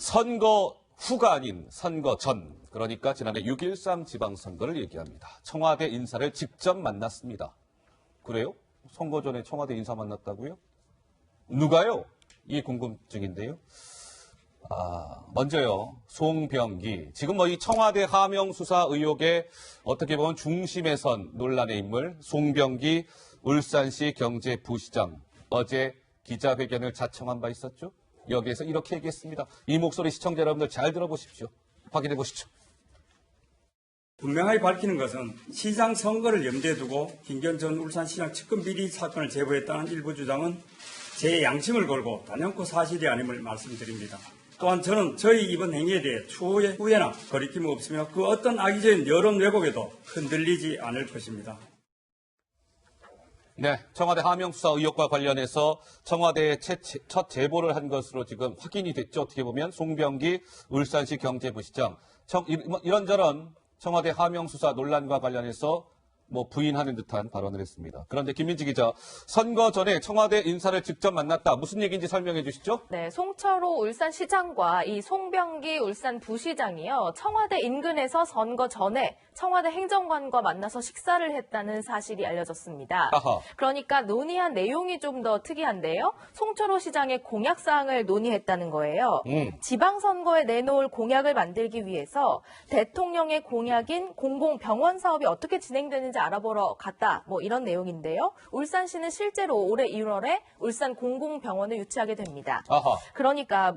선거 후가 아닌 선거 전, 그러니까 지난해 6.13 지방선거를 얘기합니다. 청와대 인사를 직접 만났습니다. 그래요? 선거 전에 청와대 인사 만났다고요? 누가요? 이게 궁금증인데요. 먼저요, 송병기. 지금 이 청와대 하명 수사 의혹의 어떻게 보면 중심에 선 논란의 인물, 송병기 울산시 경제부시장. 어제 기자회견을 자청한 바 있었죠? 여기에서 이렇게 얘기했습니다. 이 목소리 시청자 여러분들 잘 들어보십시오. 확인해 보시죠. 분명하게 밝히는 것은 시장 선거를 염두에 두고 김기현 전 울산시장 측근 비리 사건을 제보했다는 일부 주장은 제 양심을 걸고 단연코 사실이 아님을 말씀드립니다. 또한 저는 저희 이번 행위에 대해 추후에 후회나 거리낌 없으며 그 어떤 악의적인 여론 왜곡에도 흔들리지 않을 것입니다. 네, 청와대 하명수사 의혹과 관련해서 청와대에 첫 제보를 한 것으로 지금 확인이 됐죠. 어떻게 보면 송병기 울산시 경제부시장. 이런저런 청와대 하명수사 논란과 관련해서 부인하는 듯한 발언을 했습니다. 그런데 김민지 기자, 선거 전에 청와대 인사를 직접 만났다. 무슨 얘기인지 설명해 주시죠. 네, 송철호 울산시장과 이 송병기 울산부시장이요. 청와대 인근에서 선거 전에 청와대 행정관과 만나서 식사를 했다는 사실이 알려졌습니다. 아하. 그러니까 논의한 내용이 좀 더 특이한데요. 송철호 시장의 공약사항을 논의했다는 거예요. 지방선거에 내놓을 공약을 만들기 위해서 대통령의 공약인 공공병원 사업이 어떻게 진행되는지 알아보러 갔다. 이런 내용인데요. 울산시는 실제로 올해 1월에 울산 공공병원을 유치하게 됩니다. 아하. 그러니까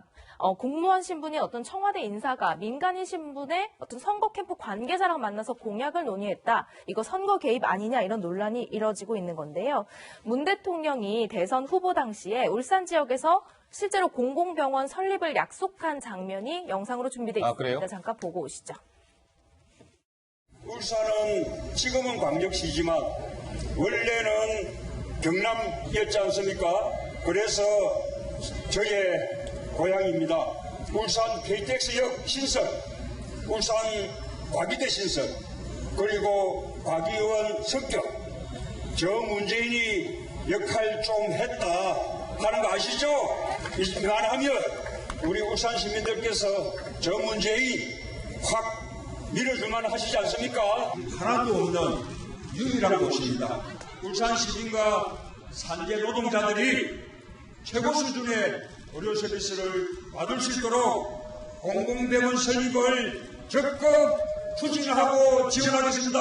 공무원 신분인 어떤 청와대 인사가 민간인 신분의 어떤 선거 캠프 관계자랑 만나서 공약을 논의했다. 이거 선거 개입 아니냐 이런 논란이 이뤄지고 있는 건데요. 문 대통령이 대선 후보 당시에 울산 지역에서 실제로 공공병원 설립을 약속한 장면이 영상으로 준비되어 있습니다. 잠깐 보고 오시죠. 울산은 지금은 광역시지만 원래는 경남이었지 않습니까? 그래서 저의 고향입니다. 울산 KTX역 신설, 울산 과기대 신설, 그리고 과기의원 성격, 저 문재인이 역할 좀 했다 하는 거 아시죠? 이만하면 우리 울산 시민들께서 저 문재인 확 밀어줄만 하시지 않습니까? 하나도 없는 유일한 곳입니다. 울산 시민과 산재 노동자들이 최고 수준의 의료 서비스를 받을 수 있도록 공공병원 설립을 적극 추진하고 지원하겠습니다.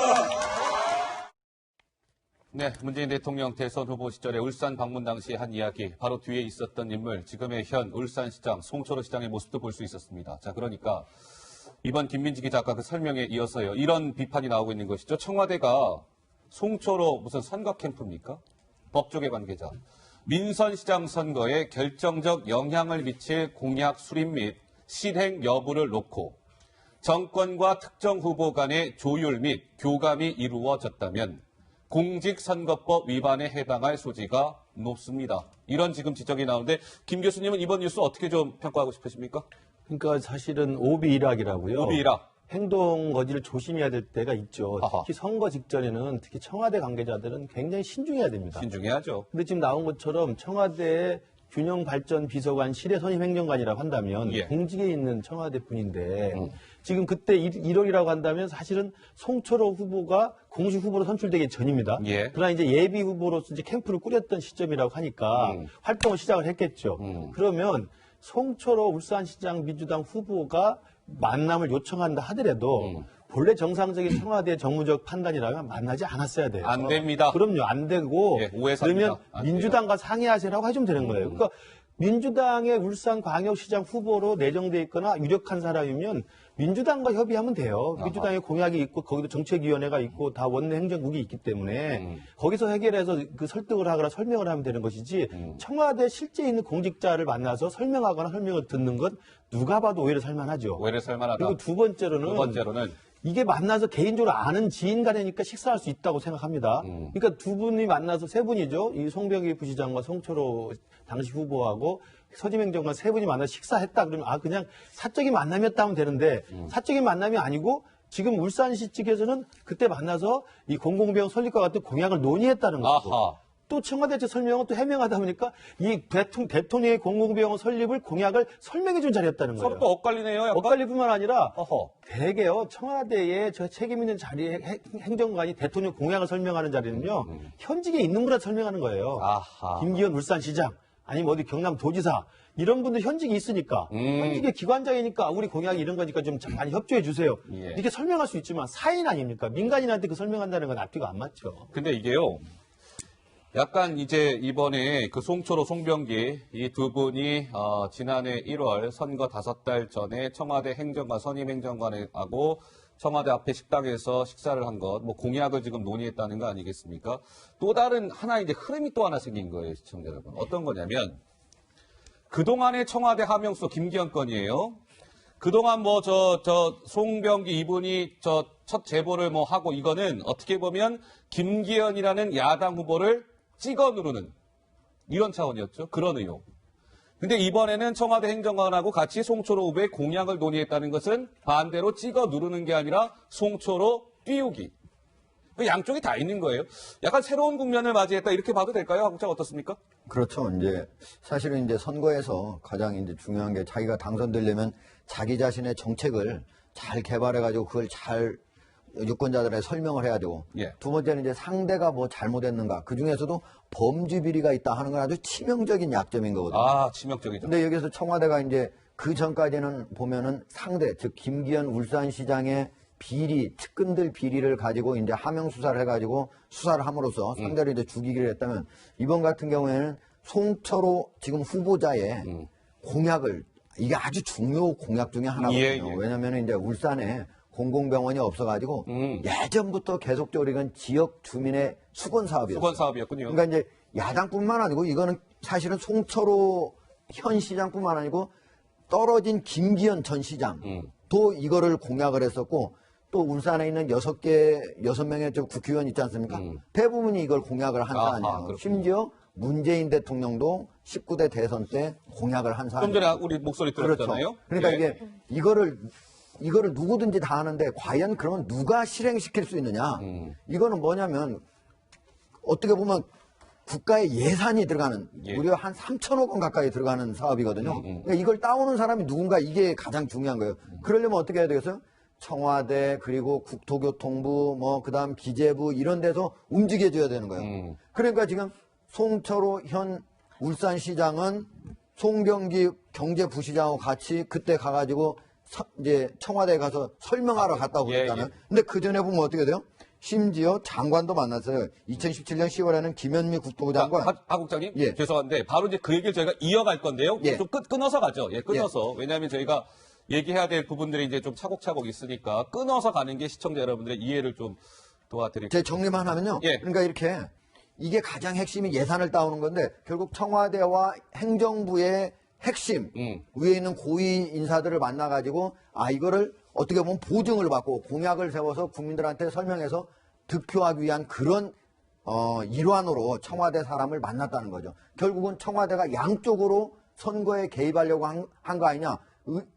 네, 문재인 대통령 대선 후보 시절에 울산 방문 당시 한 이야기, 바로 뒤에 있었던 인물, 지금의 현 울산시장 송철호 시장의 모습도 볼 수 있었습니다. 자, 그러니까 이번 김민지 기자 아까 그 설명에 이어서요. 이런 비판이 나오고 있는 것이죠. 청와대가 송철호 무슨 선거 캠프입니까? 법조계 관계자. 민선시장 선거에 결정적 영향을 미칠 공약 수립 및 실행 여부를 놓고 정권과 특정 후보 간의 조율 및 교감이 이루어졌다면 공직선거법 위반에 해당할 소지가 높습니다. 이런 지금 지적이 나오는데 김 교수님은 이번 뉴스 어떻게 좀 평가하고 싶으십니까? 그러니까 사실은 오비일학이라고요. 오비일학. 행동 거지를 조심해야 될 때가 있죠. 아하. 특히 선거 직전에는 특히 청와대 관계자들은 굉장히 신중해야 됩니다. 신중해야죠. 근데 지금 나온 것처럼 청와대 균형발전비서관실의 선임 행정관이라고 한다면 예. 공직에 있는 청와대 분인데 지금 그때 1월이라고 한다면 사실은 송철호 후보가 공식 후보로 선출되기 전입니다. 예. 그러나 이제 예비 후보로서 이제 캠프를 꾸렸던 시점이라고 하니까 활동을 시작을 했겠죠. 그러면 송철호 울산시장 민주당 후보가 만남을 요청한다 하더라도 본래 정상적인 청와대 정무적 판단이라면 만나지 않았어야 돼요. 안 됩니다. 그럼요. 안 되고 예, 오해 삽니다. 그러면 민주당과 상의하세요라고 해주면 되는 거예요. 그러니까 민주당의 울산광역시장 후보로 내정돼 있거나 유력한 사람이면 민주당과 협의하면 돼요. 민주당의 공약이 있고 거기도 정책위원회가 있고 다 원내 행정국이 있기 때문에 거기서 해결해서 그 설득을 하거나 설명을 하면 되는 것이지 청와대 실제 있는 공직자를 만나서 설명하거나 설명을 듣는 건 누가 봐도 오해를 살만하죠. 오해를 살만하다. 그리고 두 번째로는 이게 만나서 개인적으로 아는 지인 간이니까 식사할 수 있다고 생각합니다. 그러니까 두 분이 만나서 세 분이죠. 이 송병기 부시장과 송철호 당시 후보하고 서지행정관 세 분이 만나서 식사했다 그러면 그냥 사적인 만남이었다 하면 되는데 사적인 만남이 아니고 지금 울산시 측에서는 그때 만나서 이 공공병원 설립과 같은 공약을 논의했다는 거고 아하. 또 청와대 측 설명은 또 해명하다 보니까 이 대통령의 공공병원 설립을 공약을 설명해 준 자리였다는 거예요. 서로 또 엇갈리네요. 약간. 엇갈리뿐만 아니라 어허. 대개요 청와대에 저 책임 있는 자리에 행정관이 대통령 공약을 설명하는 자리는요 현직에 있는 거라 설명하는 거예요. 아하. 김기현 울산시장 아니면 어디 경남도지사 이런 분들 현직이 있으니까 현직의 기관장이니까 우리 공약이 이런 거니까 좀 많이 협조해 주세요. 예. 이렇게 설명할 수 있지만 사인 아닙니까? 민간인한테 그 설명한다는 건 앞뒤가 안 맞죠. 근데 이게요. 약간 이제 이번에 그 송초로 송병기 이 두 분이 지난해 1월 선거 5달 전에 청와대 행정관 선임 행정관하고 청와대 앞에 식당에서 식사를 한 것, 뭐 공약을 지금 논의했다는 거 아니겠습니까? 또 다른 하나 이제 흐름이 또 하나 생긴 거예요, 시청자 여러분. 어떤 거냐면 그동안의 청와대 하명수 김기현 건이에요. 그동안 뭐 송병기 이분이 첫 제보를 뭐 하고 이거는 어떻게 보면 김기현이라는 야당 후보를 찍어 누르는 이런 차원이었죠. 그런 의혹. 근데 이번에는 청와대 행정관하고 같이 송초로 후보의 공약을 논의했다는 것은 반대로 찍어 누르는 게 아니라 송초로 띄우기. 그 양쪽이 다 있는 거예요. 약간 새로운 국면을 맞이했다 이렇게 봐도 될까요? 하국장 어떻습니까? 그렇죠. 이제 사실은 이제 선거에서 가장 이제 중요한 게 자기가 당선되려면 자기 자신의 정책을 잘 개발해가지고 그걸 잘 유권자들에게 설명을 해야 되고 예. 두 번째는 이제 상대가 뭐 잘못했는가 그 중에서도 범죄 비리가 있다 하는 건 아주 치명적인 약점인 거거든요. 아, 치명적이죠. 근데 여기서 청와대가 이제 그 전까지는 보면은 상대 즉 김기현 울산시장의 비리 측근들 비리를 가지고 이제 하명 수사를 해가지고 수사를 함으로써 상대를 이제 죽이기로 했다면 이번 같은 경우에는 송철호 지금 후보자의 공약을 이게 아주 중요 공약 중에 하나거든요. 예, 예. 왜냐하면 이제 울산에 공공병원이 없어가지고 예전부터 계속적으로 이건 지역 주민의 수건 사업이었어요. 수건 사업이었군요. 그러니까 이제 야당뿐만 아니고 이거는 사실은 송철호 현 시장뿐만 아니고 떨어진 김기현 전 시장도 이거를 공약을 했었고 또 울산에 있는 6명의 저 국회의원 있지 않습니까? 대부분이 이걸 공약을 한 아하, 사안이에요. 그렇군요. 심지어 문재인 대통령도 19대 대선 때 공약을 한 사안이에요. 좀 전에 우리 목소리 들었잖아요. 그렇죠. 그러니까 예. 이게 이거를 누구든지 다 하는데 과연 그러면 누가 실행시킬 수 있느냐? 이거는 뭐냐면 어떻게 보면 국가의 예산이 들어가는 예. 무려 한 3천억 원 가까이 들어가는 사업이거든요. 그러니까 이걸 따오는 사람이 누군가 이게 가장 중요한 거예요. 그러려면 어떻게 해야 되겠어요? 청와대 그리고 국토교통부 뭐 그다음 기재부 이런 데서 움직여줘야 되는 거예요. 그러니까 지금 송철호 현 울산시장은 송병기 경제부시장하고 같이 그때 가가지고 이제 청와대에 가서 설명하러 갔다고 예, 그랬잖아요. 예. 근데 그 전에 보면 어떻게 돼요? 심지어 장관도 만났어요. 2017년 10월에는 김현미 국토부 장관. 하국장님, 예. 죄송한데 바로 이제 그 얘기를 저희가 이어갈 건데요. 예. 좀 끊어서 가죠. 예, 끊어서. 왜냐하면 저희가 얘기해야 될 부분들이 이제 좀 차곡차곡 있으니까 끊어서 가는 게 시청자 여러분들의 이해를 좀 도와드릴게요. 제 정리만 하면요. 예. 그러니까 이렇게 이게 가장 핵심이 예산을 따오는 건데 결국 청와대와 행정부의 핵심 위에 있는 고위 인사들을 만나가지고 이거를 어떻게 보면 보증을 받고 공약을 세워서 국민들한테 설명해서 득표하기 위한 그런 일환으로 청와대 사람을 만났다는 거죠. 결국은 청와대가 양쪽으로 선거에 개입하려고 한 거 아니냐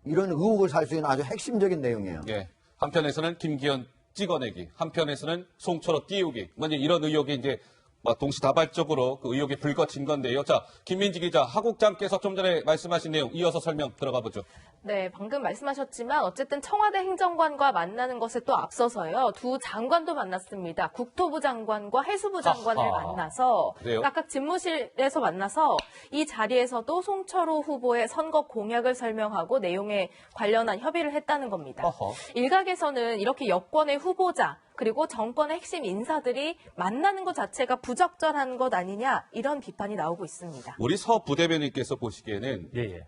이런 의혹을 살 수 있는 아주 핵심적인 내용이에요. 예. 한편에서는 김기현 찍어내기, 한편에서는 송철호 띄우기, 뭐 이제 이런 의혹이 이제 막 동시다발적으로 그 의혹이 불거진 건데요. 자, 김민지 기자, 하국장께서 좀 전에 말씀하신 내용 이어서 설명 들어가 보죠. 네, 방금 말씀하셨지만 어쨌든 청와대 행정관과 만나는 것에 또 앞서서요. 두 장관도 만났습니다. 국토부 장관과 해수부 장관을 아하. 만나서 그래요? 각각 집무실에서 만나서 이 자리에서도 송철호 후보의 선거 공약을 설명하고 내용에 관련한 협의를 했다는 겁니다. 어허. 일각에서는 이렇게 여권의 후보자 그리고 정권의 핵심 인사들이 만나는 것 자체가 부적절한 것 아니냐 이런 비판이 나오고 있습니다. 우리 서 부대변인께서 보시기에는 예.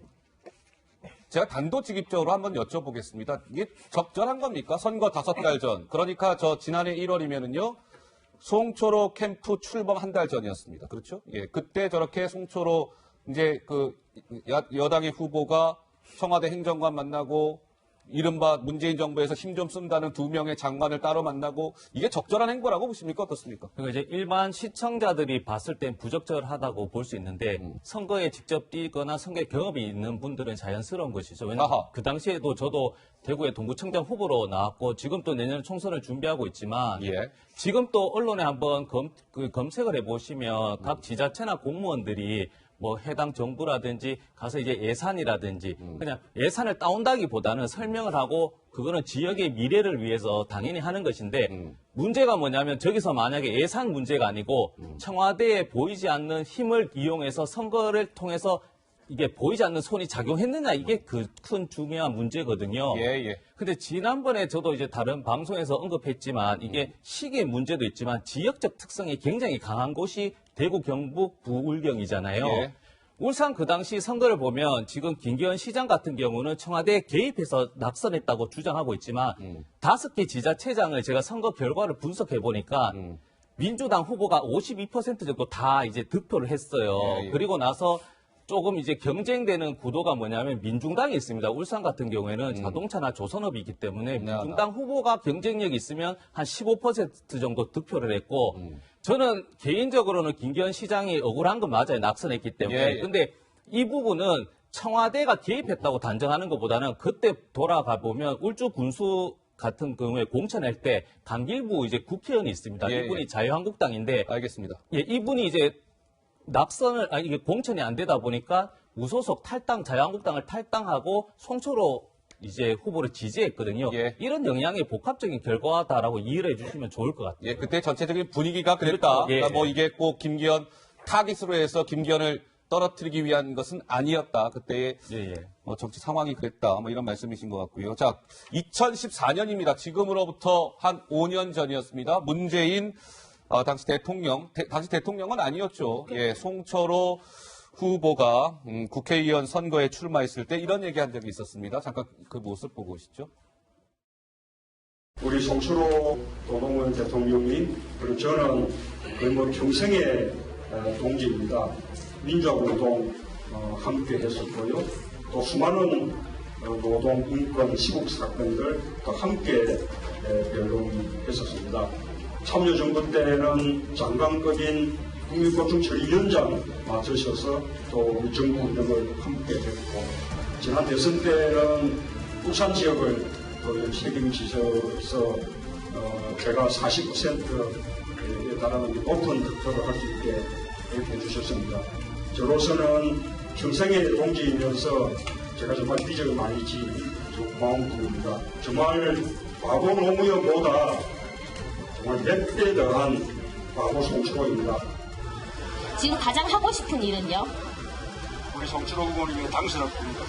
제가 단도직입적으로 한번 여쭤보겠습니다. 이게 적절한 겁니까? 선거 5달 전. 그러니까 저 지난해 1월이면은요. 송초로 캠프 출범 한 달 전이었습니다. 그렇죠? 예. 그때 저렇게 송초로 이제 그 여당의 후보가 청와대 행정관 만나고 이른바 문재인 정부에서 힘 좀 쓴다는 두 명의 장관을 따로 만나고 이게 적절한 행보라고 보십니까? 어떻습니까? 그러니까 이제 일반 시청자들이 봤을 땐 부적절하다고 볼 수 있는데 선거에 직접 뛰거나 선거 경험이 있는 분들은 자연스러운 것이죠. 왜냐하면 아하. 그 당시에도 저도 대구의 동구청장 후보로 나왔고 지금 또 내년 총선을 준비하고 있지만 예. 지금 또 언론에 한번 검색을 해보시면 각 지자체나 공무원들이 뭐 해당 정부라든지 가서 이제 예산이라든지 그냥 예산을 따온다기보다는 설명을 하고 그거는 지역의 미래를 위해서 당연히 하는 것인데 문제가 뭐냐면 저기서 만약에 예산 문제가 아니고 청와대에 보이지 않는 힘을 이용해서 선거를 통해서 이게 보이지 않는 손이 작용했느냐 이게 그 큰 중요한 문제거든요. 예, 예. 근데 지난번에 저도 이제 다른 방송에서 언급했지만 이게 시기의 문제도 있지만 지역적 특성이 굉장히 강한 곳이 대구, 경북, 부울경이잖아요. 예. 울산 그 당시 선거를 보면 지금 김기현 시장 같은 경우는 청와대에 개입해서 낙선했다고 주장하고 있지만 5개 지자체장을 제가 선거 결과를 분석해 보니까 민주당 후보가 52% 정도 다 이제 득표를 했어요. 예, 예. 그리고 나서 조금 이제 경쟁되는 구도가 뭐냐면 민중당이 있습니다. 울산 같은 경우에는 자동차나 조선업이 있기 때문에 민중당 후보가 경쟁력이 있으면 한 15% 정도 득표를 했고 저는 개인적으로는 김기현 시장이 억울한 건 맞아요. 낙선했기 때문에. 예, 예. 근데 이 부분은 청와대가 개입했다고 단정하는 것보다는 그때 돌아가 보면 울주 군수 같은 경우에 공천할 때 강길부 이제 국회의원이 있습니다. 예, 이분이 예. 자유한국당인데 알겠습니다. 예, 이분이 이제 낙선을 이게 공천이 안 되다 보니까 무소속 탈당 자유한국당을 탈당하고 송초로 이제 후보를 지지했거든요. 예. 이런 영향의 복합적인 결과다라고 이해를 해주시면 좋을 것 같아요. 예, 그때 전체적인 분위기가 그랬다. 그렇죠. 예. 그러니까 뭐 이게 꼭 김기현 타깃으로 해서 김기현을 떨어뜨리기 위한 것은 아니었다. 그때의 예, 예. 정치 상황이 그랬다. 뭐 이런 말씀이신 것 같고요. 자, 2014년입니다. 지금으로부터 한 5년 전이었습니다. 문재인 당시 대통령은 아니었죠. 예, 송철호 후보가 국회의원 선거에 출마했을 때 이런 얘기한 적이 있었습니다. 잠깐 그 모습 보고 오시죠. 우리 송철호 노동원 대통령이 그리고 저는 거의 뭐 평생의 동지입니다. 민주화운동 함께 했었고요. 또 수많은 노동, 인권, 시국 사건들 또 함께 변론했었습니다. 참여정부 때는 장관급인 국민고충처리위원장 맡으셔서 또 우리 정부 운영을 함께 했고 지난 대선 때는 울산 지역을 또 책임지셔서 제가 40%에 달하는 높은 득표를 할 수 있게 이렇게 해주셨습니다. 저로서는 평생의 동지이면서 제가 정말 빚을 많이 진 고마운 분입니다. 정말 바보 노무현보다 정말 몇 배 더한 바보 송철호입니다. 지금 가장 하고 싶은 일은요? 우리 송철호 후보님의 당선을 봅니다.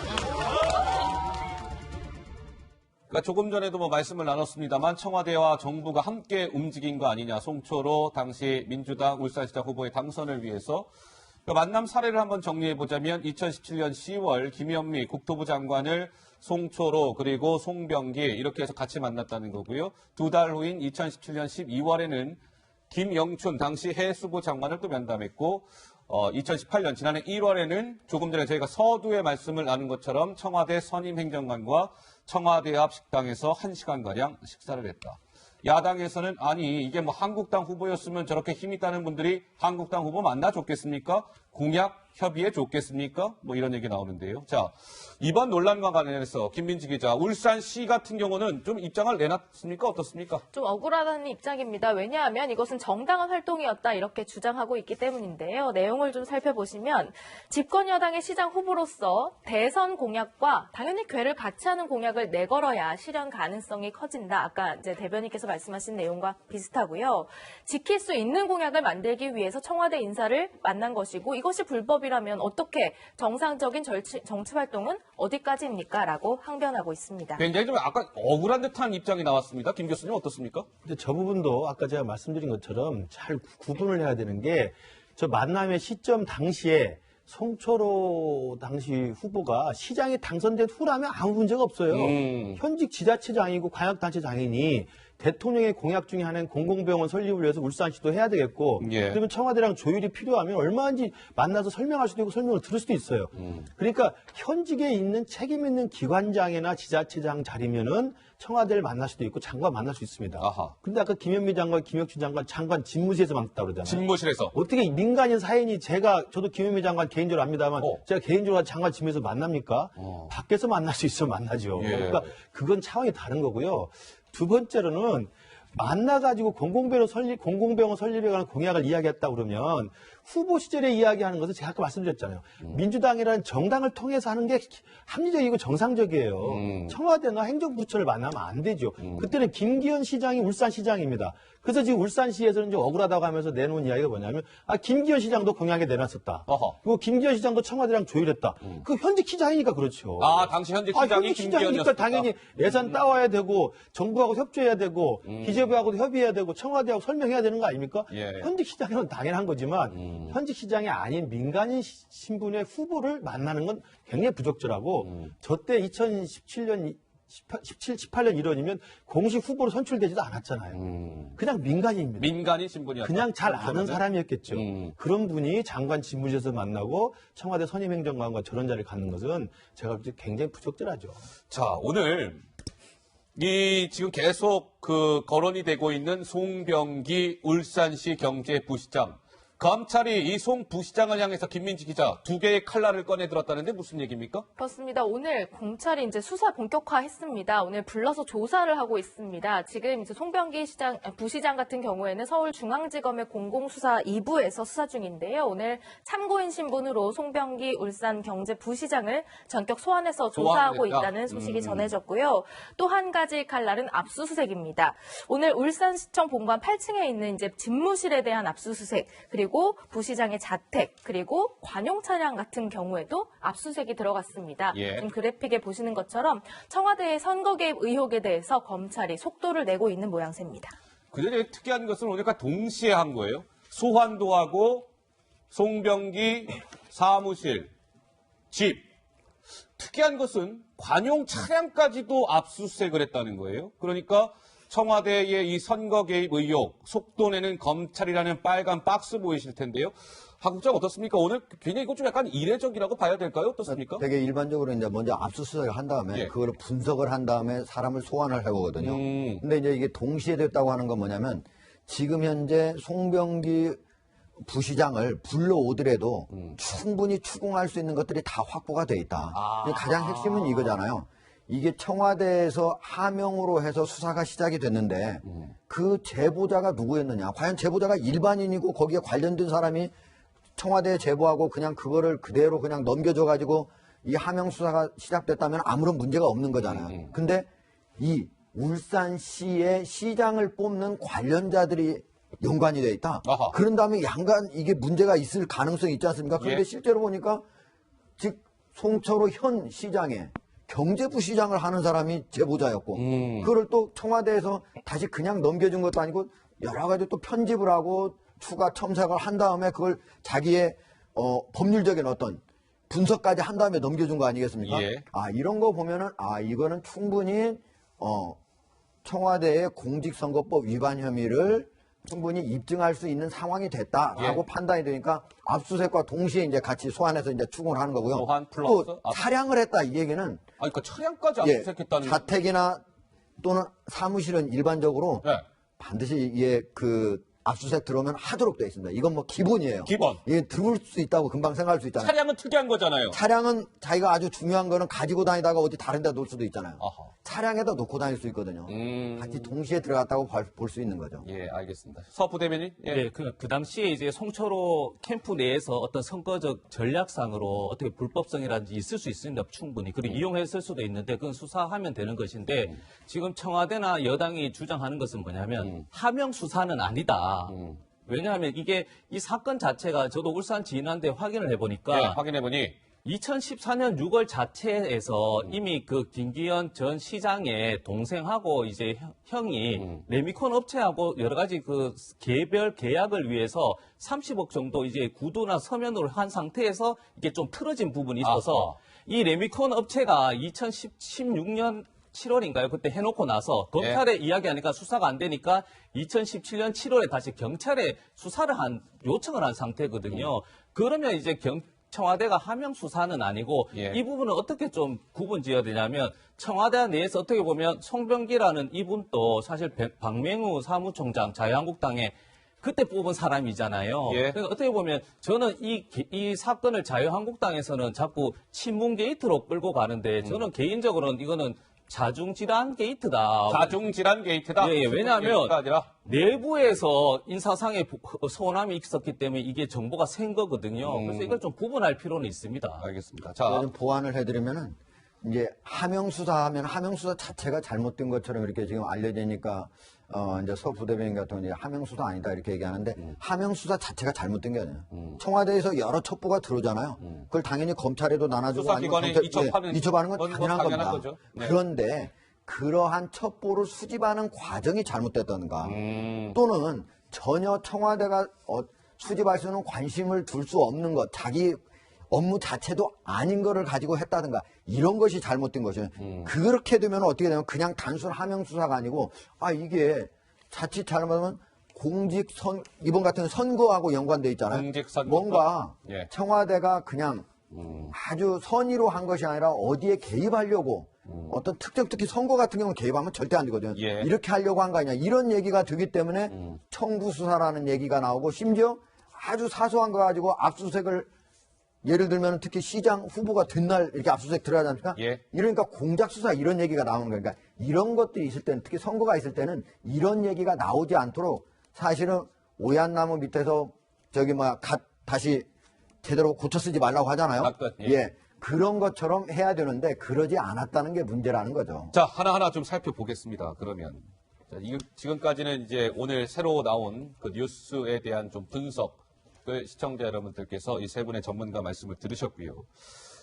그러니까 조금 전에도 뭐 말씀을 나눴습니다만 청와대와 정부가 함께 움직인 거 아니냐. 송철호 당시 민주당 울산시장 후보의 당선을 위해서 만남 사례를 한번 정리해보자면 2017년 10월 김현미 국토부 장관을 송철호 그리고 송병기 이렇게 해서 같이 만났다는 거고요. 2달 후인 2017년 12월에는 김영춘 당시 해수부 장관을 또 면담했고 2018년 지난해 1월에는 조금 전에 저희가 서두에 말씀을 나눈 것처럼 청와대 선임 행정관과 청와대 앞 식당에서 1시간가량 식사를 했다. 야당에서는 아니 이게 뭐 한국당 후보였으면 저렇게 힘 있다는 분들이 한국당 후보 만나줬겠습니까? 공약 협의해 줬겠습니까? 뭐 이런 얘기 나오는데요. 자, 이번 논란과 관련해서 김민지 기자, 울산시 같은 경우는 좀 입장을 내놨습니까? 어떻습니까? 좀 억울하다는 입장입니다. 왜냐하면 이것은 정당한 활동이었다 이렇게 주장하고 있기 때문인데요. 내용을 좀 살펴보시면 집권 여당의 시장 후보로서 대선 공약과 당연히 궤를 같이 하는 공약을 내걸어야 실현 가능성이 커진다. 아까 이제 대변인께서 말씀하신 내용과 비슷하고요. 지킬 수 있는 공약을 만들기 위해서 청와대 인사를 만난 것이고 이것이 불법이라면 어떻게 정상적인 정치 활동은 어디까지입니까? 라고 항변하고 있습니다. 굉장히 좀 아까 억울한 듯한 입장이 나왔습니다. 김 교수님 어떻습니까? 근데 저 부분도 아까 제가 말씀드린 것처럼 잘 구분을 해야 되는 게 저 만남의 시점 당시에 송철호 당시 후보가 시장에 당선된 후라면 아무 문제가 없어요. 현직 지자체장이고 광역단체장이니 대통령의 공약 중에 하나는 공공병원 설립을 위해서 울산시도 해야 되겠고 예. 그러면 청와대랑 조율이 필요하면 얼마인지 만나서 설명할 수도 있고 설명을 들을 수도 있어요. 그러니까 현직에 있는 책임 있는 기관장이나 지자체장 자리면은 청와대를 만날 수도 있고 장관 만날 수 있습니다. 아하. 근데 아까 김현미 장관, 김혁준 장관 집무실에서 만났다고 그러잖아요. 집무실에서. 어떻게 민간인 사인이 저도 김현미 장관 개인적으로 압니다만 제가 개인적으로 장관 집무실에서 만납니까? 밖에서 만날 수 있으면 만나죠. 예. 그러니까 그건 차원이 다른 거고요. 두 번째로는 만나가지고 공공병원 설립에 관한 공약을 이야기했다 그러면 후보 시절에 이야기하는 것은 제가 아까 말씀드렸잖아요. 민주당이라는 정당을 통해서 하는 게 합리적이고 정상적이에요. 청와대나 행정부처를 만나면 안 되죠. 그때는 김기현 시장이 울산시장입니다. 그래서 지금 울산시에서는 좀 억울하다고 하면서 내놓은 이야기가 뭐냐면 김기현 시장도 공약에 내놨었다. 어허. 그리고 김기현 시장도 청와대랑 조율했다. 그 현직 시장이니까 그렇죠. 당시 현직 시장이 현직 시장이니까 김기현이었다. 당연히 예산 따와야 되고 정부하고 협조해야 되고 기재부하고도 협의해야 되고 청와대하고 설명해야 되는 거 아닙니까? 예. 현직 시장은 당연한 거지만 현직 시장이 아닌 민간인 신분의 후보를 만나는 건 굉장히 부적절하고 저때 2017년 18년 1월이면 공식 후보로 선출되지도 않았잖아요. 그냥 민간인입니다. 민간인 신분이었다. 그냥 잘 아는 사람이었겠죠. 그런 분이 장관 집무실에서 만나고 청와대 선임행정관과 저런 자리를 갖는 것은 제가 볼 때 굉장히 부적절하죠. 자, 오늘 지금 계속 거론이 되고 있는 송병기 울산시 경제부시장. 검찰이 이 송 부시장을 향해서 김민지 기자 2개의 칼날을 꺼내 들었다는데 무슨 얘기입니까? 그렇습니다. 오늘 검찰이 이제 수사 본격화했습니다. 오늘 불러서 조사를 하고 있습니다. 지금 이제 송병기 부시장 같은 경우에는 서울중앙지검의 공공수사 2부에서 수사 중인데요. 오늘 참고인 신분으로 송병기 울산경제부시장을 전격 소환해서 조사하고 소환했다. 있다는 소식이 전해졌고요. 또 한 가지 칼날은 압수수색입니다. 오늘 울산시청 본관 8층에 있는 이제 집무실에 대한 압수수색 그리고 부시장의 자택 그리고 관용 차량 같은 경우에도 압수수색이 들어갔습니다. 예. 지금 그래픽에 보시는 것처럼 청와대의 선거 개입 의혹에 대해서 검찰이 속도를 내고 있는 모양새입니다. 근데 특이한 것은 오니까 동시에 한 거예요. 소환도 하고 송병기 사무실, 집. 특이한 것은 관용 차량까지도 압수수색을 했다는 거예요. 그러니까 청와대의 이 선거 개입 의혹, 속도 내는 검찰이라는 빨간 박스 보이실 텐데요. 한국장 어떻습니까? 오늘 굉장히 이거 좀 약간 이례적이라고 봐야 될까요? 어떻습니까? 되게 일반적으로 이제 먼저 압수수색을 한 다음에 예. 그거를 분석을 한 다음에 사람을 소환을 해보거든요. 근데 이제 이게 동시에 됐다고 하는 건 뭐냐면 지금 현재 송병기 부시장을 불러오더라도 충분히 추궁할 수 있는 것들이 다 확보가 돼 있다. 가장 핵심은 이거잖아요. 이게 청와대에서 하명으로 해서 수사가 시작이 됐는데 그 제보자가 누구였느냐. 과연 제보자가 일반인이고 거기에 관련된 사람이 청와대에 제보하고 그냥 그거를 그대로 그냥 넘겨줘가지고 이 하명 수사가 시작됐다면 아무런 문제가 없는 거잖아요. 근데 이 울산시의 시장을 뽑는 관련자들이 연관이 돼 있다. 아하. 그런 다음에 양간 이게 문제가 있을 가능성이 있지 않습니까? 그런데 예. 실제로 보니까 즉 송철호 현 시장의 경제부시장을 하는 사람이 제보자였고 그걸 또 청와대에서 다시 그냥 넘겨준 것도 아니고 여러 가지 또 편집을 하고 추가 첨삭을 한 다음에 그걸 자기의 법률적인 어떤 분석까지 한 다음에 넘겨준 거 아니겠습니까? 예. 이런 거 보면은 이거는 충분히 청와대의 공직선거법 위반 혐의를 충분히 입증할 수 있는 상황이 됐다라고 예. 판단이 되니까 압수수색과 동시에 이제 같이 소환해서 이제 추궁을 하는 거고요. 소환 플러스 또 차량을 했다 이 얘기는 그러니까 차량까지 예, 압수수색했다는 자택이나 또는 사무실은 일반적으로 네. 반드시 이게 압수수색 들어오면 하도록 되어 있습니다. 이건 뭐 기본이에요. 기본. 이게 들어올 수 있다고 금방 생각할 수 있잖아요. 차량은 특이한 거잖아요. 차량은 자기가 아주 중요한 거는 가지고 다니다가 어디 다른 데 놓을 수도 있잖아요. 아하. 차량에다 놓고 다닐 수 있거든요. 같이 동시에 들어갔다고 볼 수 있는 거죠. 예, 알겠습니다. 서부 대변인. 예. 네, 그 당시에 이제 송철호 캠프 내에서 어떤 선거적 전략상으로 어떻게 불법성이라든지 있을 수 있습니다. 충분히. 그리고 이용했을 수도 있는데 그건 수사하면 되는 것인데 지금 청와대나 여당이 주장하는 것은 뭐냐면 하명 수사는 아니다. 왜냐하면 이 사건 자체가 저도 울산 지인한테 확인을 해보니까 예, 확인해보니 2014년 6월 자체에서 이미 그 김기현 전 시장의 동생하고 이제 형이 레미콘 업체하고 여러 가지 그 개별 계약을 위해서 30억 정도 이제 구두나 서면으로 한 상태에서 이게 좀 틀어진 부분이 있어서 이 레미콘 업체가 2016년 7월인가요? 그때 해놓고 나서 검찰에 이야기하니까 수사가 안 되니까 2017년 7월에 다시 경찰에 수사를 요청을 한 상태거든요. 그러면 이제 청와대가 하명 수사는 아니고 이 부분은 어떻게 좀 구분 지어야 되냐면 청와대 내에서 어떻게 보면 송병기라는 이분도 사실 박맹우 사무총장 자유한국당의 그때 뽑은 사람이잖아요. 그러니까 어떻게 보면 저는 이 사건을 자유한국당에서는 자꾸 친문 게이트로 끌고 가는데 저는 개인적으로는 이거는 자중질환 게이트다. 자중질환 게이트다. 왜냐하면 내부에서 인사상의 소원함이 있었기 때문에 이게 정보가 센 거거든요. 그래서 이걸 좀 구분할 필요는 있습니다. 알겠습니다. 제가 좀 보완을 해드리면은 이제 하명수사하면 하명수사 자체가 잘못된 것처럼 이렇게 지금 알려지니까 이제 서 부대변인 같은 경우 하명수사 아니다 이렇게 얘기하는데 하명수사 자체가 잘못된 게 아니에요. 청와대에서 여러 첩보가 들어오잖아요. 그걸 당연히 검찰에도 나눠주고 수사기관에 이첩하는 건 당연한 겁니다. 거죠. 그런데 그러한 첩보를 수집하는 과정이 잘못됐다든가 또는 전혀 청와대가 수집할 수 있는 관심을 둘 수 없는 것, 자기 업무 자체도 아닌 거를 가지고 했다든가 이런 것이 잘못된 것이에요. 그렇게 되면 어떻게 되냐면 그냥 단순 하명 수사가 아니고 이게 자칫 잘못하면 이번 같은 선거하고 연관돼 있잖아요. 공직선거. 뭔가 청와대가 그냥 아주 선의로 한 것이 아니라 어디에 개입하려고 어떤 특히 선거 같은 경우는 개입하면 절대 안 되거든요. 이렇게 하려고 한 거 아니냐 이런 얘기가 되기 때문에 청부 수사라는 얘기가 나오고 심지어 아주 사소한 거 가지고 압수수색을 예를 들면 특히 시장 후보가 된 날 이렇게 압수수색 들어가지 않습니까? 이러니까 공작수사 이런 얘기가 나오는 거니까 이런 것들이 있을 때는 특히 선거가 있을 때는 이런 얘기가 나오지 않도록 사실은 오얏나무 밑에서 다시 제대로 고쳐 쓰지 말라고 하잖아요. 그런 것처럼 해야 되는데 그러지 않았다는 게 문제라는 거죠. 자, 하나하나 좀 살펴보겠습니다. 그러면 지금까지는 이제 오늘 새로 나온 그 뉴스에 대한 좀 분석 시청자 여러분들께서 이 세 분의 전문가 말씀을 들으셨고요.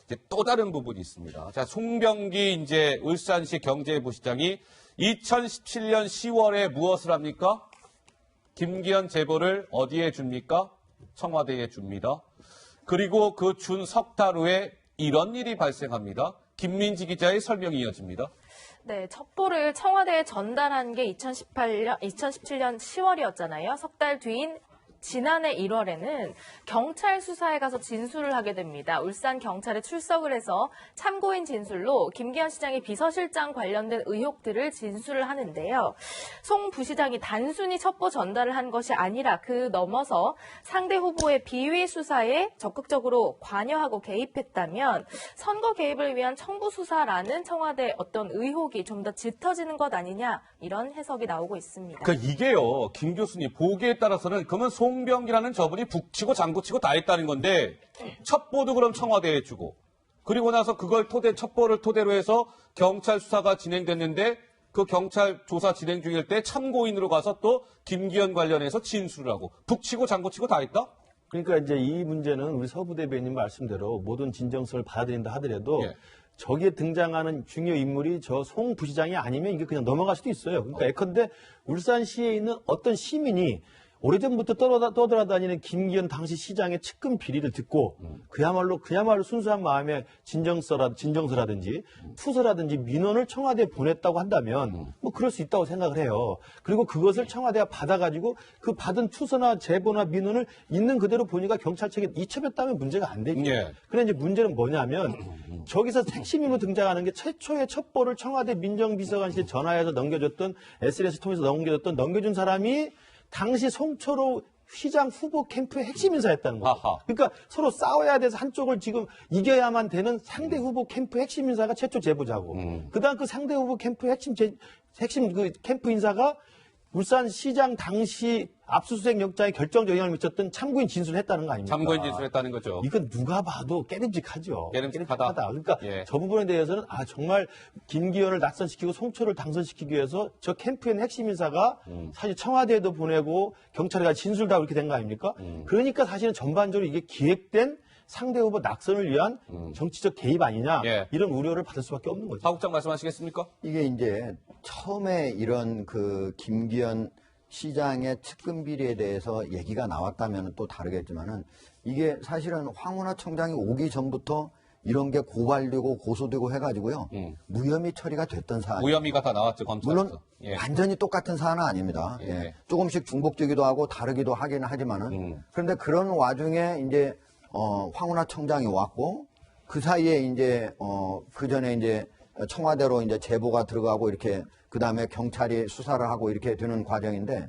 이제 또 다른 부분이 있습니다. 자, 송병기 이제 울산시 경제부시장이 2017년 10월에 무엇을 합니까? 김기현 제보를 어디에 줍니까? 청와대에 줍니다. 그리고 그 준 석 달 후에 이런 일이 발생합니다. 김민지 기자의 설명이 이어집니다. 네, 첩보를 청와대에 전달한 게 2017년 10월이었잖아요. 석 달 뒤인 지난해 1월에는 경찰 수사에 가서 진술을 하게 됩니다. 울산 경찰에 출석을 해서 참고인 진술로 김기현 시장의 비서실장 관련된 의혹들을 진술을 하는데요. 송 부시장이 단순히 첩보 전달을 한 것이 아니라 그 넘어서 상대 후보의 비위 수사에 적극적으로 관여하고 개입했다면 선거 개입을 위한 청부 수사라는 청와대 어떤 의혹이 좀 더 짙어지는 것 아니냐 이런 해석이 나오고 있습니다. 그러니까 이게요, 김 교수님 보기에 따라서는 그러면 송병기라는 저분이 북치고 장구치고 다 했다는 건데 첩보도 그럼 청와대에 주고 그리고 나서 그걸 첩보를 토대로 해서 경찰 수사가 진행됐는데 그 경찰 조사 진행 중일 때 참고인으로 가서 또 김기현 관련해서 진술을 하고 북치고 장구치고 다 했다? 그러니까 이제 이 문제는 우리 서부 대변인 말씀대로 모든 진정성을 받아들인다 하더라도 저기에 등장하는 중요 인물이 저 송 부시장이 아니면 이게 그냥 넘어갈 수도 있어요. 그러니까 예컨대 울산시에 있는 어떤 시민이 오래전부터 떠돌아다니는 김기현 당시 시장의 측근 비리를 듣고 그야말로 순수한 마음에 진정서라든지 투서라든지 민원을 청와대에 보냈다고 한다면 뭐 그럴 수 있다고 생각을 해요. 그리고 그것을 청와대가 받아가지고 그 받은 투서나 제보나 민원을 있는 그대로 보니까 경찰청에 이첩했다면 문제가 안 되죠. 그런데 이제 문제는 뭐냐면 저기서 핵심인으로 등장하는 게 최초의 첩보를 청와대 민정비서관실에 전화해서 넘겨줬던 SNS 통해서 넘겨준 사람이 당시 송철호 시장 후보 캠프의 핵심 인사였다는 거죠. 그러니까 서로 싸워야 돼서 한쪽을 지금 이겨야만 되는 상대 후보 캠프 핵심 인사가 최초 제보자고. 그다음 그 상대 후보 캠프 핵심 그 캠프 인사가 울산시장 당시 압수수색 영장에 결정적 영향을 미쳤던 참고인 진술을 했다는 거 아닙니까? 참고인 진술했다는 거죠. 이건 누가 봐도 깨름직하죠. 깨름직하다. 그러니까 저 부분에 대해서는 정말 김기현을 낙선시키고 송철을 당선시키기 위해서 저 캠프의 핵심 인사가 사실 청와대에도 보내고 경찰에 가서 진술도 하고 이렇게 된 거 아닙니까? 그러니까 사실은 전반적으로 이게 기획된 상대 후보 낙선을 위한 정치적 개입 아니냐 이런 우려를 받을 수밖에 없는 거죠. 하 국장 말씀하시겠습니까? 이게 이제 처음에 이런 그 김기현 시장의 측근 비리에 대해서 얘기가 나왔다면 또 다르겠지만은 이게 사실은 황운하 청장이 오기 전부터 이런 게 고발되고 고소되고 해가지고요. 무혐의 처리가 됐던 사안. 무혐의가 다 나왔죠, 검찰에서. 물론 예. 완전히 똑같은 사안은 아닙니다. 예. 예. 조금씩 중복되기도 하고 다르기도 하기는 하지만은 그런데 그런 와중에 이제 황운하 청장이 왔고 그 사이에 이제 그 전에 이제 청와대로 이제 제보가 들어가고 이렇게 그 다음에 경찰이 수사를 하고 이렇게 되는 과정인데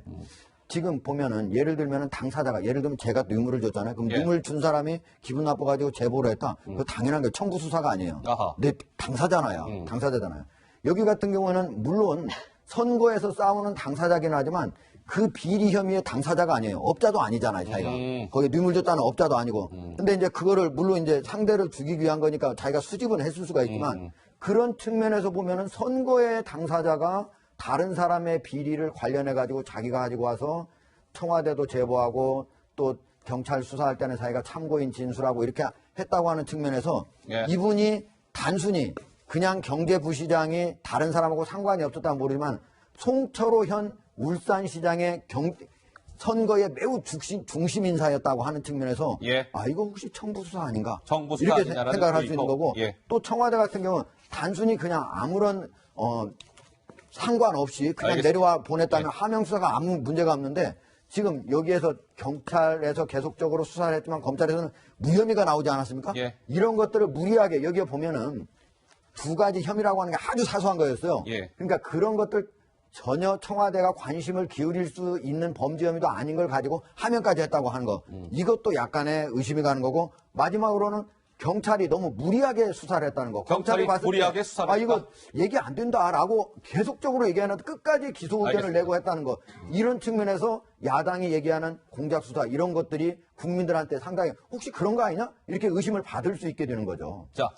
지금 보면은 예를 들면은 당사자가 예를 들면 제가 뇌물을 줬잖아요. 그럼 예. 뇌물 준 사람이 기분 나빠가지고 제보를 했다. 그거 당연한 게 청구 수사가 아니에요. 아하. 내 당사자나요. 당사자잖아요. 여기 같은 경우에는 물론 선거에서 싸우는 당사자긴 하지만 그 비리 혐의의 당사자가 아니에요. 업자도 아니잖아요, 자기가. 거기 뇌물 줬다는 업자도 아니고. 근데 이제 그거를 물론 이제 상대를 죽이기 위한 거니까 자기가 수집은 했을 수가 있지만 그런 측면에서 보면은 선거의 당사자가 다른 사람의 비리를 관련해 가지고 자기가 가지고 와서 청와대도 제보하고 또 경찰 수사할 때는 자기가 참고인 진술하고 이렇게 했다고 하는 측면에서 예. 이분이 단순히 그냥 경제부시장이 다른 사람하고 상관이 없었다면 모르지만 송철호 현 울산시장의 선거에 매우 중심 인사였다고 하는 측면에서 예. 아 이거 혹시 청부수사 아닌가 청부수사 이렇게 아니냐라는 생각을 할 수 있는 의혹. 거고 예. 또 청와대 같은 경우는 단순히 그냥 아무런 상관없이 그냥 알겠습니다. 내려와 보냈다면 예. 하명수사가 아무 문제가 없는데 지금 여기에서 경찰에서 계속적으로 수사를 했지만 검찰에서는 무혐의가 나오지 않았습니까? 예. 이런 것들을 무리하게 여기에 보면은 두 가지 혐의라고 하는 게 아주 사소한 거였어요. 예. 그러니까 그런 것들 전혀 청와대가 관심을 기울일 수 있는 범죄 혐의도 아닌 걸 가지고 하명까지 했다고 하는 거. 이것도 약간의 의심이 가는 거고 마지막으로는 경찰이 너무 무리하게 수사를 했다는 거. 경찰이 봤을 때 무리하게 수사를 아, 이거 했다? 얘기 안 된다라고 계속적으로 얘기하는데 끝까지 기소 의견을 알겠습니다. 내고 했다는 거. 이런 측면에서 야당이 얘기하는 공작 수사 이런 것들이 국민들한테 상당히 혹시 그런 거 아니냐? 이렇게 의심을 받을 수 있게 되는 거죠. 자,